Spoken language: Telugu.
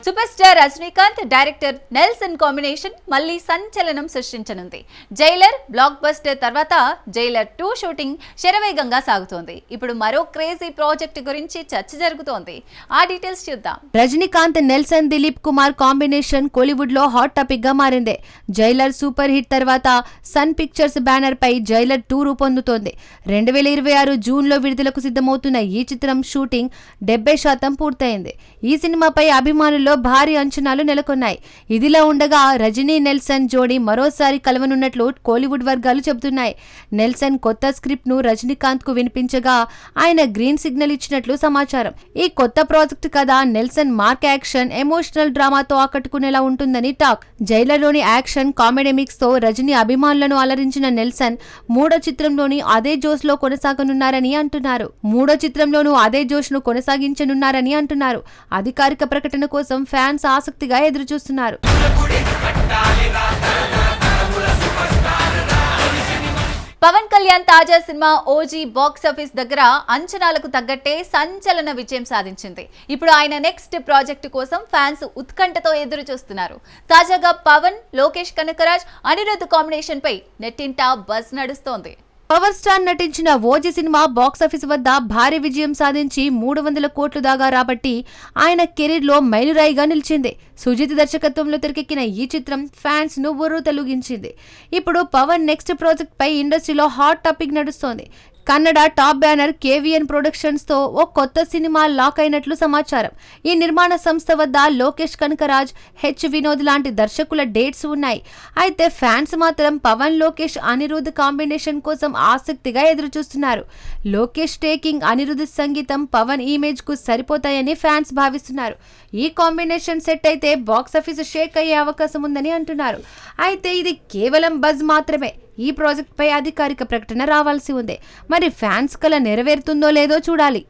Super star Rajinikanth director Nelson combination మళ్ళీ సంచలనం సృష్టించనుంది. జైలర్ బ్లాక్ బస్టర్ తర్వాత జైలర్ 2 షూటింగ్ శరవేగంగా సాగుతోంది. ఇప్పుడు మరో క్రేజీ ప్రాజెక్ట్ గురించి చర్చ జరుగుతోంది. ఆ డీటెయిల్స్ చూద్దాం. రజనీకాంత్ నెల్సన్ దిలీప్ కుమార్ కాంబినేషన్ కోలీవుడ్ లో హాట్ టాపిక్ గా మారింది. జైలర్ సూపర్ హిట్ తర్వాత సన్ పిక్చర్స్ బ్యానర్ పై జైలర్ 2 రూపొందుతోంది. 2026 జూన్ లో విడుదలకు సిద్ధమవుతున్న ఈ చిత్రం షూటింగ్ 70% పూర్తయింది. ఈ సినిమాపై అభిమానుల్లో భారీ అంచనాలు నెలకొన్నాయి. ఇదిలా ఉండగా రజనీ నెల్సన్ జోడీ మరోసారి కలవనున్నట్లు కోలీవుడ్ వర్గాలు చెబుతున్నాయి. నెల్సన్ కొత్త స్క్రిప్ట్ ను రజనీకాంత్ కు వినిపించగా ఆయన గ్రీన్ సిగ్నల్ ఇచ్చినట్లు సమాచారం. ఈ కొత్త ప్రాజెక్ట్ కథ నెల్సన్ మార్క్ యాక్షన్, ఎమోషనల్ డ్రామాతో ఆకట్టుకునేలా ఉంటుందని టాక్. జైలర్లోని యాక్షన్ కామెడీ మిక్స్ తో రజనీ అభిమానులను అలరించిన నెల్సన్ మూడో చిత్రంలోని అదే జోష్ లో కొనసాగనున్నారని అంటున్నారు. అధికారిక ప్రకటన కోసం ఫ్యాన్స్ ఆసక్తిగా ఎదురుచూస్తున్నారు. పవన్ కళ్యాణ్ తాజా సినిమా ఓజీ బాక్స్ ఆఫీస్ దగ్గర అంచనాలకు తగ్గట్టే సంచలన విజయం సాధించింది. ఇప్పుడు ఆయన నెక్స్ట్ ప్రాజెక్టు కోసం ఫ్యాన్స్ ఉత్కంఠతో ఎదురు చూస్తున్నారు. తాజాగా పవన్, లోకేష్ కనకరాజ్, అనిరుద్ధ్ కాంబినేషన్ పై నెట్టింట బజ్ నడుస్తోంది. పవర్ స్టార్ నటించిన ఓజీ సినిమా బాక్సాఫీస్ వద్ద భారీ విజయం సాధించి 300 కోట్లు దాకా రాబట్టి ఆయన కెరీర్ లో మైలురాయిగా నిలిచింది. సుజిత్ దర్శకత్వంలో తెరకెక్కిన ఈ చిత్రం ఫ్యాన్స్ ను ఉర్రూతలూగించింది. ఇప్పుడు పవన్ నెక్స్ట్ ప్రాజెక్ట్ పై ఇండస్ట్రీలో హాట్ టాపిక్ నడుస్తోంది. కన్నడ టాప్ బ్యానర్ కేవీఎన్ ప్రొడక్షన్స్ తో ఓ కొత్త సినిమా లాక్ అయినట్లు సమాచారం. ఈ నిర్మాణ సంస్థ వద్ద లోకేష్ కనకరాజ్, హెచ్ వినోద్ లాంటి దర్శకుల డేట్స్ ఉన్నాయి. అయితే ఫ్యాన్స్ మాత్రం పవన్, లోకేష్, అనిరుద్ధ్ కాంబినేషన్ కోసం ఆసక్తిగా ఎదురుచూస్తున్నారు. లోకేష్ టేకింగ్, అనిరుద్ధ్ సంగీతం పవన్ ఇమేజ్ కు సరిపోతాయని ఫ్యాన్స్ భావిస్తున్నారు. ఈ కాంబినేషన్ సెట్ అయితే బాక్సాఫీస్ షేక్ అయ్యే అవకాశం ఉందని అంటున్నారు. అయితే ఇది కేవలం బజ్ మాత్రమే. ఈ ప్రాజెక్ట్ పై అధికారిక ప్రకటన రావాల్సి ఉంది. మరి ఫ్యాన్స్ కల నెరవేరుతుందో లేదో చూడాలి.